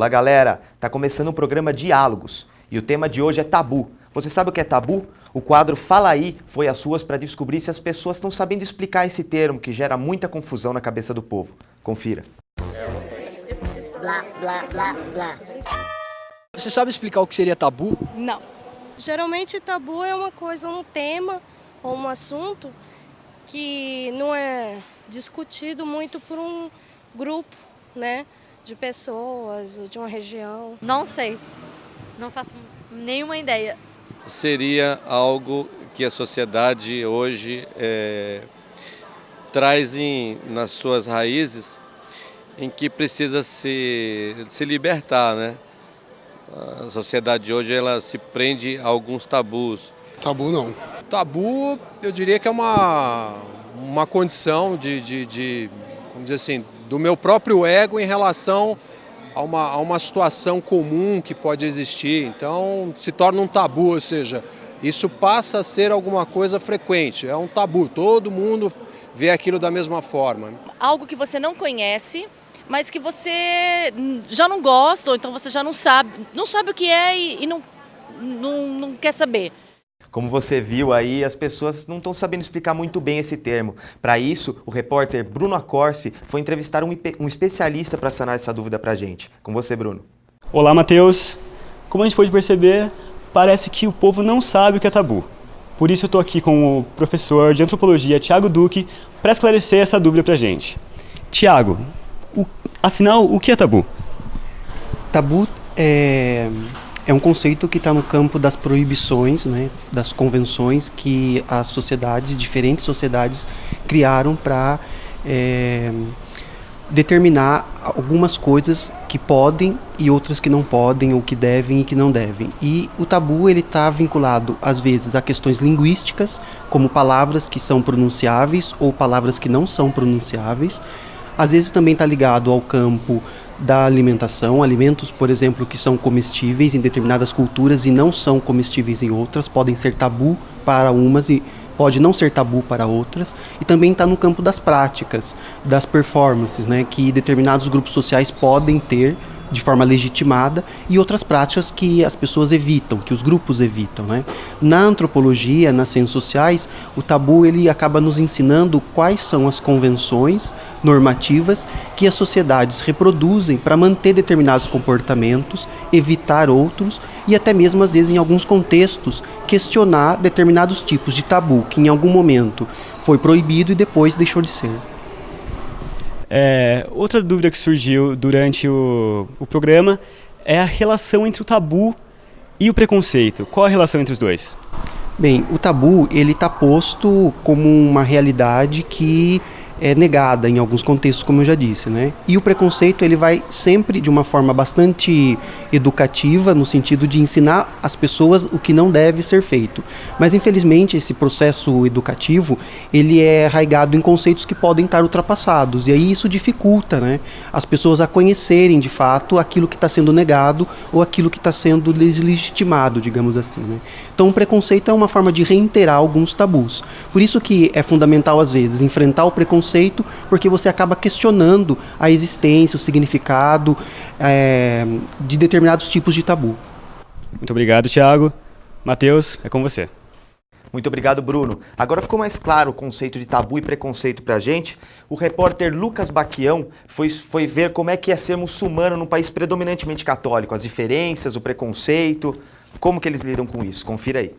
Olá, galera! Tá começando o programa Diálogos e o tema de hoje é tabu. Você sabe o que é tabu? O quadro Fala Aí foi às ruas para descobrir se as pessoas estão sabendo explicar esse termo que gera muita confusão na cabeça do povo. Confira. Blá, blá, blá, blá. Você sabe explicar o que seria tabu? Não. Geralmente tabu é uma coisa, um tema ou um assunto que não é discutido muito por um grupo, né, de pessoas, de uma região. Não sei, não faço nenhuma ideia. Seria algo que a sociedade hoje traz nas suas raízes, em que precisa se libertar, né? A sociedade hoje ela se prende a alguns tabus. Tabu não. Tabu, eu diria que é uma condição vamos dizer assim, do meu próprio ego em relação a uma situação comum que pode existir. Então, se torna um tabu, ou seja, isso passa a ser alguma coisa frequente. É um tabu, todo mundo vê aquilo da mesma forma. Algo que você não conhece, mas que você já não gosta, ou então você já não sabe o que é e não quer saber. Como você viu aí, as pessoas não estão sabendo explicar muito bem esse termo. Para isso, o repórter Bruno Accorsi foi entrevistar um especialista para sanar essa dúvida para a gente. Com você, Bruno. Olá, Matheus. Como a gente pode perceber, parece que o povo não sabe o que é tabu. Por isso eu estou aqui com o professor de antropologia, Thiago Duque, para esclarecer essa dúvida para a gente. Thiago, afinal, o que é tabu? Tabu é um conceito que está no campo das proibições, né, das convenções que as sociedades, diferentes sociedades, criaram para determinar algumas coisas que podem e outras que não podem, ou que devem e que não devem. E o tabu ele está vinculado, às vezes, a questões linguísticas, como palavras que são pronunciáveis ou palavras que não são pronunciáveis. Às vezes também está ligado ao campo da alimentação, alimentos, por exemplo, que são comestíveis em determinadas culturas e não são comestíveis em outras, podem ser tabu para umas e pode não ser tabu para outras, e também está no campo das práticas, das performances, né, que determinados grupos sociais podem ter de forma legitimada, e outras práticas que as pessoas evitam, que os grupos evitam, né? Na antropologia, nas ciências sociais, o tabu ele acaba nos ensinando quais são as convenções normativas que as sociedades reproduzem para manter determinados comportamentos, evitar outros e até mesmo, às vezes, em alguns contextos, questionar determinados tipos de tabu que em algum momento foi proibido e depois deixou de ser. Outra dúvida que surgiu durante o programa é a relação entre o tabu e o preconceito. Qual a relação entre os dois? Bem, o tabu ele está posto como uma realidade que é negada em alguns contextos, como eu já disse, né? E o preconceito ele vai sempre de uma forma bastante educativa, no sentido de ensinar as pessoas o que não deve ser feito. Mas infelizmente esse processo educativo ele é arraigado em conceitos que podem estar ultrapassados, e aí isso dificulta, né, as pessoas a conhecerem de fato aquilo que está sendo negado ou aquilo que está sendo deslegitimado, digamos assim, né? Então o preconceito é uma forma de reiterar alguns tabus. Por isso que é fundamental às vezes enfrentar o preconceito, porque você acaba questionando a existência, o significado de determinados tipos de tabu. Muito obrigado, Thiago. Matheus, é com você. Muito obrigado, Bruno. Agora ficou mais claro o conceito de tabu e preconceito pra gente. O repórter Lucas Baquião foi ver como é que é ser muçulmano num país predominantemente católico, as diferenças, o preconceito, como que eles lidam com isso. Confira aí.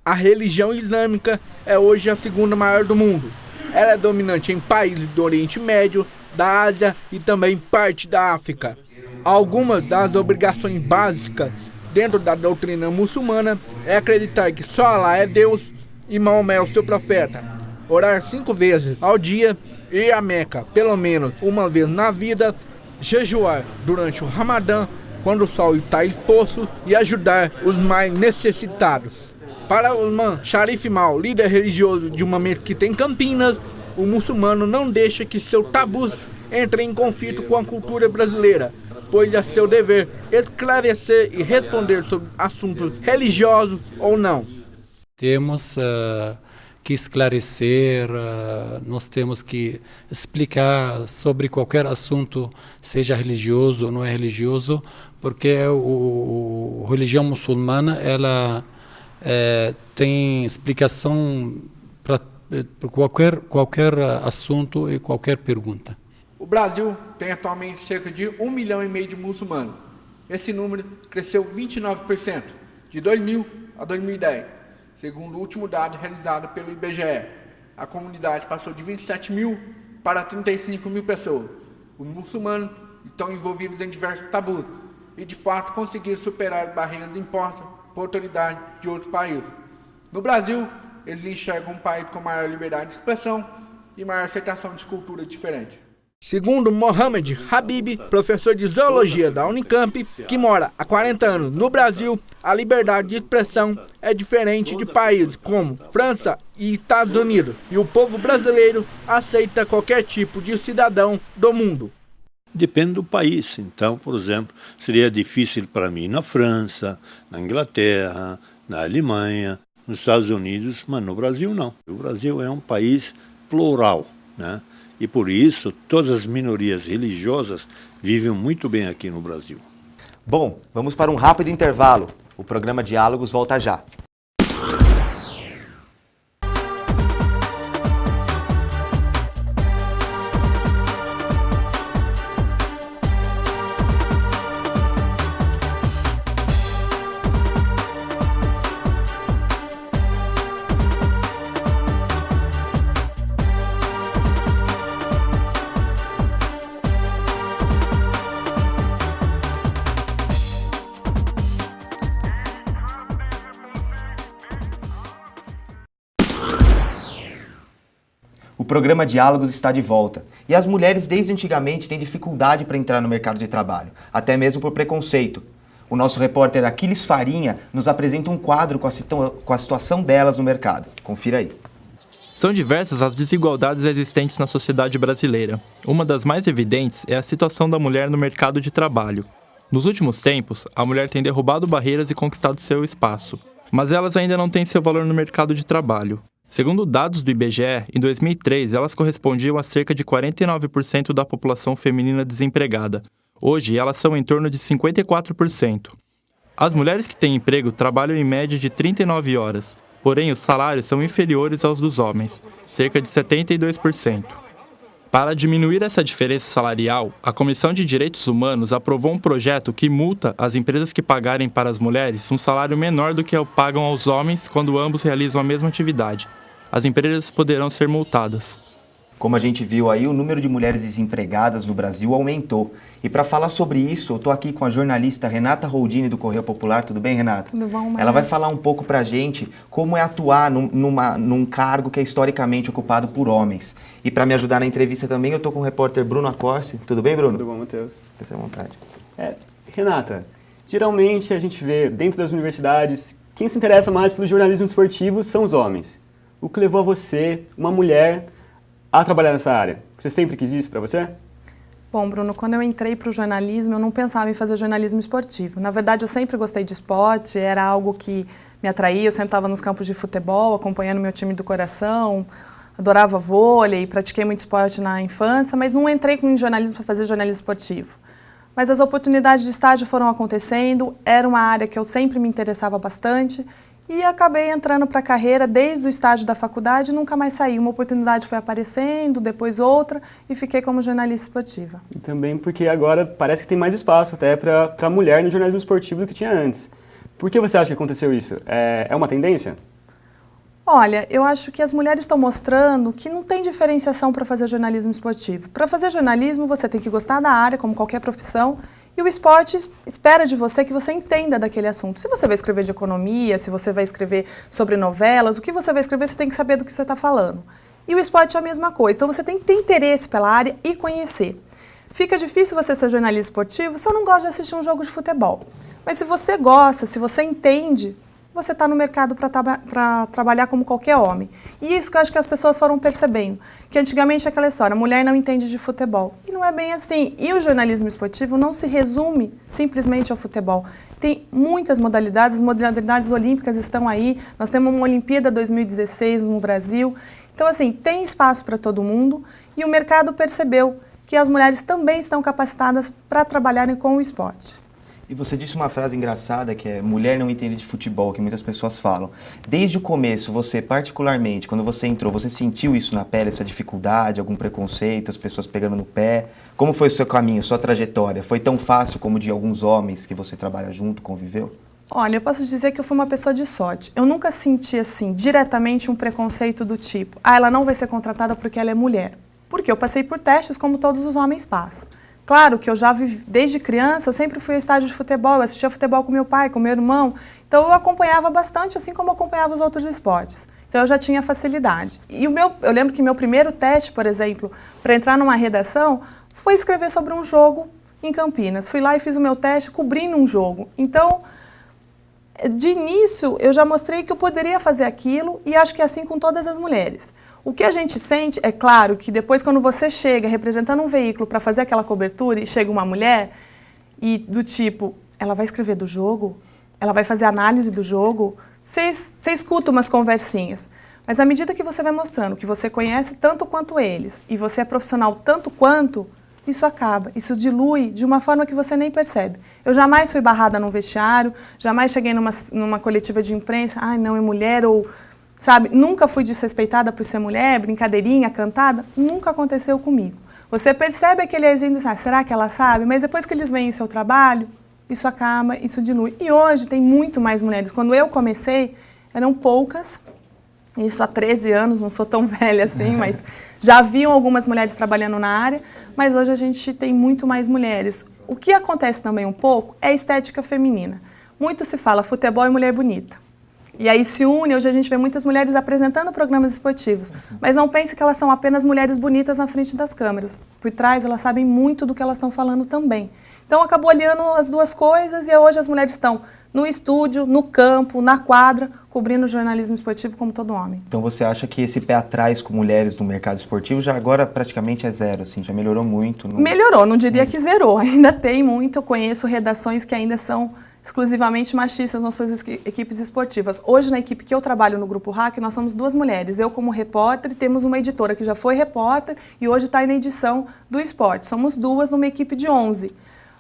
A religião islâmica é hoje a segunda maior do mundo. Ela é dominante em países do Oriente Médio, da Ásia e também parte da África. Algumas das obrigações básicas dentro da doutrina muçulmana é acreditar que só Alá é Deus e Maomé é o seu profeta, orar 5 vezes ao dia, ir a Meca pelo menos uma vez na vida, jejuar durante o Ramadã, quando o sol está exposto, e ajudar os mais necessitados. Para o Osman Sharif Mal, líder religioso de uma mesquita em Campinas, o muçulmano não deixa que seus tabus entrem em conflito com a cultura brasileira, pois é seu dever esclarecer e responder sobre assuntos religiosos ou não. Temos que esclarecer, nós temos que explicar sobre qualquer assunto, seja religioso ou não é religioso, porque a religião muçulmana ela tem explicação para qualquer assunto e qualquer pergunta. O Brasil tem atualmente cerca de 1,5 milhão de muçulmanos. Esse número cresceu 29% de 2000 a 2010, segundo o último dado realizado pelo IBGE. A comunidade passou de 27 mil para 35 mil pessoas. Os muçulmanos estão envolvidos em diversos tabus e, de fato, conseguiram superar as barreiras impostas por autoridades de outros países. No Brasil, eles enxergam um país com maior liberdade de expressão e maior aceitação de culturas diferentes. Segundo Mohamed Habib, professor de zoologia da Unicamp, que mora há 40 anos no Brasil, a liberdade de expressão é diferente de países como França e Estados Unidos, e o povo brasileiro aceita qualquer tipo de cidadão do mundo. Depende do país. Então, por exemplo, seria difícil para mim na França, na Inglaterra, na Alemanha, nos Estados Unidos, mas no Brasil não. O Brasil é um país plural, né? E por isso todas as minorias religiosas vivem muito bem aqui no Brasil. Bom, vamos para um rápido intervalo. O programa Diálogos volta já. O programa Diálogos está de volta. E as mulheres, desde antigamente, têm dificuldade para entrar no mercado de trabalho, até mesmo por preconceito. O nosso repórter Aquiles Farinha nos apresenta um quadro com a situação delas no mercado. Confira aí. São diversas as desigualdades existentes na sociedade brasileira. Uma das mais evidentes é a situação da mulher no mercado de trabalho. Nos últimos tempos, a mulher tem derrubado barreiras e conquistado seu espaço, mas elas ainda não têm seu valor no mercado de trabalho. Segundo dados do IBGE, em 2003 elas correspondiam a cerca de 49% da população feminina desempregada. Hoje, elas são em torno de 54%. As mulheres que têm emprego trabalham em média de 39 horas, porém os salários são inferiores aos dos homens, cerca de 72%. Para diminuir essa diferença salarial, a Comissão de Direitos Humanos aprovou um projeto que multa as empresas que pagarem para as mulheres um salário menor do que pagam aos homens quando ambos realizam a mesma atividade. As empresas poderão ser multadas. Como a gente viu aí, o número de mulheres desempregadas no Brasil aumentou. E para falar sobre isso, eu estou aqui com a jornalista Renata Roldini do Correio Popular. Tudo bem, Renata? Tudo bom, mas... Ela vai falar um pouco para a gente como é atuar num cargo que é historicamente ocupado por homens. E para me ajudar na entrevista também, eu estou com o repórter Bruno Acorsi. Tudo bem, Bruno? Tudo bom, Matheus. Fique à vontade. Renata, geralmente a gente vê dentro das universidades, quem se interessa mais pelo jornalismo esportivo são os homens. O que levou você, uma mulher, a trabalhar nessa área? Você sempre quis isso para você? Bom, Bruno, quando eu entrei para o jornalismo, eu não pensava em fazer jornalismo esportivo. Na verdade, eu sempre gostei de esporte, era algo que me atraía. Eu sempre estava nos campos de futebol, acompanhando meu time do coração, adorava vôlei, pratiquei muito esporte na infância, mas não entrei em jornalismo para fazer jornalismo esportivo. Mas as oportunidades de estágio foram acontecendo, era uma área que eu sempre me interessava bastante, e acabei entrando para a carreira desde o estágio da faculdade e nunca mais saí. Uma oportunidade foi aparecendo, depois outra, e fiquei como jornalista esportiva. E também porque agora parece que tem mais espaço até para a mulher no jornalismo esportivo do que tinha antes. Por que você acha que aconteceu isso? É uma tendência? Olha, eu acho que as mulheres estão mostrando que não tem diferenciação para fazer jornalismo esportivo. Para fazer jornalismo, você tem que gostar da área, como qualquer profissão, e o esporte espera de você que você entenda daquele assunto. Se você vai escrever de economia, se você vai escrever sobre novelas, o que você vai escrever, você tem que saber do que você está falando. E o esporte é a mesma coisa. Então você tem que ter interesse pela área e conhecer. Fica difícil você ser jornalista esportivo se eu não gosto de assistir um jogo de futebol. Mas se você gosta, se você entende, você está no mercado para trabalhar como qualquer homem. E isso que eu acho que as pessoas foram percebendo, que antigamente é aquela história, a mulher não entende de futebol. E não é bem assim. E o jornalismo esportivo não se resume simplesmente ao futebol. Tem muitas modalidades, as modalidades olímpicas estão aí, nós temos uma Olimpíada 2016 no Brasil. Então, assim, tem espaço para todo mundo e o mercado percebeu que as mulheres também estão capacitadas para trabalharem com o esporte. E você disse uma frase engraçada que é mulher não entende de futebol, que muitas pessoas falam. Desde o começo, você particularmente, quando você entrou, você sentiu isso na pele, essa dificuldade, algum preconceito, as pessoas pegando no pé? Como foi o seu caminho, sua trajetória? Foi tão fácil como de alguns homens que você trabalha junto, conviveu? Olha, eu posso dizer que eu fui uma pessoa de sorte. Eu nunca senti, assim, diretamente um preconceito do tipo, ela não vai ser contratada porque ela é mulher. Porque eu passei por testes como todos os homens passam. Claro que eu já vivi, desde criança, eu sempre fui a estádio de futebol, eu assistia futebol com meu pai, com meu irmão, então eu acompanhava bastante, assim como eu acompanhava os outros esportes. Então eu já tinha facilidade. E eu lembro que meu primeiro teste, por exemplo, para entrar numa redação, foi escrever sobre um jogo em Campinas. Fui lá e fiz o meu teste cobrindo um jogo. Então, de início, eu já mostrei que eu poderia fazer aquilo e acho que é assim com todas as mulheres. O que a gente sente, é claro, que depois quando você chega representando um veículo para fazer aquela cobertura e chega uma mulher e do tipo, ela vai escrever do jogo? Ela vai fazer análise do jogo? Você escuta umas conversinhas. Mas à medida que você vai mostrando que você conhece tanto quanto eles e você é profissional tanto quanto, isso acaba, isso dilui de uma forma que você nem percebe. Eu jamais fui barrada num vestiário, jamais cheguei numa coletiva de imprensa, ai não, é mulher ou... Sabe, nunca fui desrespeitada por ser mulher, brincadeirinha, cantada, nunca aconteceu comigo. Você percebe aquele exílio, será que ela sabe? Mas depois que eles veem seu trabalho, isso acaba, isso dilui. E hoje tem muito mais mulheres. Quando eu comecei, eram poucas, isso há 13 anos, não sou tão velha assim, mas já haviam algumas mulheres trabalhando na área, mas hoje a gente tem muito mais mulheres. O que acontece também um pouco é a estética feminina. Muito se fala futebol e mulher bonita. E aí se une, hoje a gente vê muitas mulheres apresentando programas esportivos, mas não pense que elas são apenas mulheres bonitas na frente das câmeras. Por trás, elas sabem muito do que elas estão falando também. Então, acabou aliando as duas coisas e hoje as mulheres estão no estúdio, no campo, na quadra, cobrindo o jornalismo esportivo como todo homem. Então, você acha que esse pé atrás com mulheres no mercado esportivo já agora praticamente é zero, assim, já melhorou muito? Melhorou, não diria que zerou, ainda tem muito. Eu conheço redações que ainda são exclusivamente machistas nas suas equipes esportivas. Hoje, na equipe que eu trabalho no Grupo Hack, nós somos 2 mulheres. Eu como repórter e temos uma editora que já foi repórter e hoje está na edição do esporte. Somos 2 numa equipe de 11,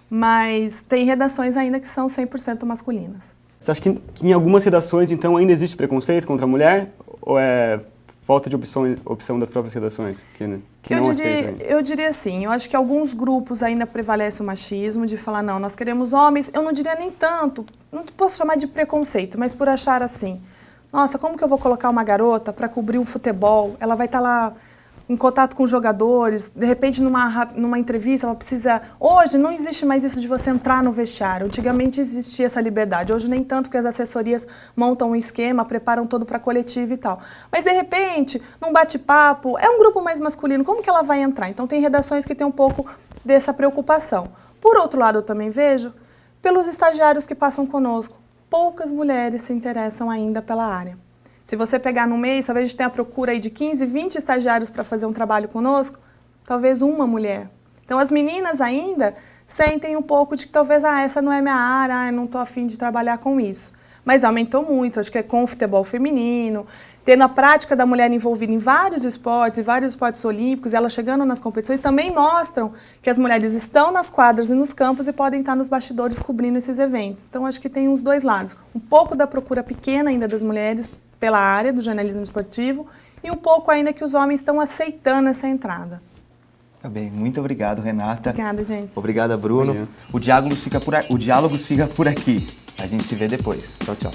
mas tem redações ainda que são 100% masculinas. Você acha que em algumas redações, então, ainda existe preconceito contra a mulher? Ou é falta de opção das próprias redações que não aceitam? Eu diria assim, eu acho que alguns grupos ainda prevalece o machismo, de falar, não, nós queremos homens. Eu não diria nem tanto, não posso chamar de preconceito, mas por achar assim, nossa, como que eu vou colocar uma garota para cobrir um futebol? Ela vai estar lá em contato com os jogadores, de repente numa entrevista ela precisa... Hoje não existe mais isso de você entrar no vestiário, antigamente existia essa liberdade, hoje nem tanto, porque as assessorias montam um esquema, preparam todo para coletivo e tal. Mas de repente, num bate-papo, é um grupo mais masculino, como que ela vai entrar? Então tem redações que tem um pouco dessa preocupação. Por outro lado, eu também vejo, pelos estagiários que passam conosco, poucas mulheres se interessam ainda pela área. Se você pegar no mês, talvez a gente tenha a procura aí de 15, 20 estagiários para fazer um trabalho conosco, talvez uma mulher. Então as meninas ainda sentem um pouco de que talvez, essa não é minha área, eu não estou afim de trabalhar com isso. Mas aumentou muito, acho que é com o futebol feminino, tendo a prática da mulher envolvida em vários esportes, e vários esportes olímpicos, ela chegando nas competições, também mostram que as mulheres estão nas quadras e nos campos e podem estar nos bastidores cobrindo esses eventos. Então acho que tem os dois lados. Um pouco da procura pequena ainda das mulheres pela área do jornalismo esportivo e um pouco ainda que os homens estão aceitando essa entrada. Tá bem, muito obrigado, Renata. Obrigada, gente. Obrigada, Bruno. O Diálogos fica por aqui. A gente se vê depois. Tchau, tchau.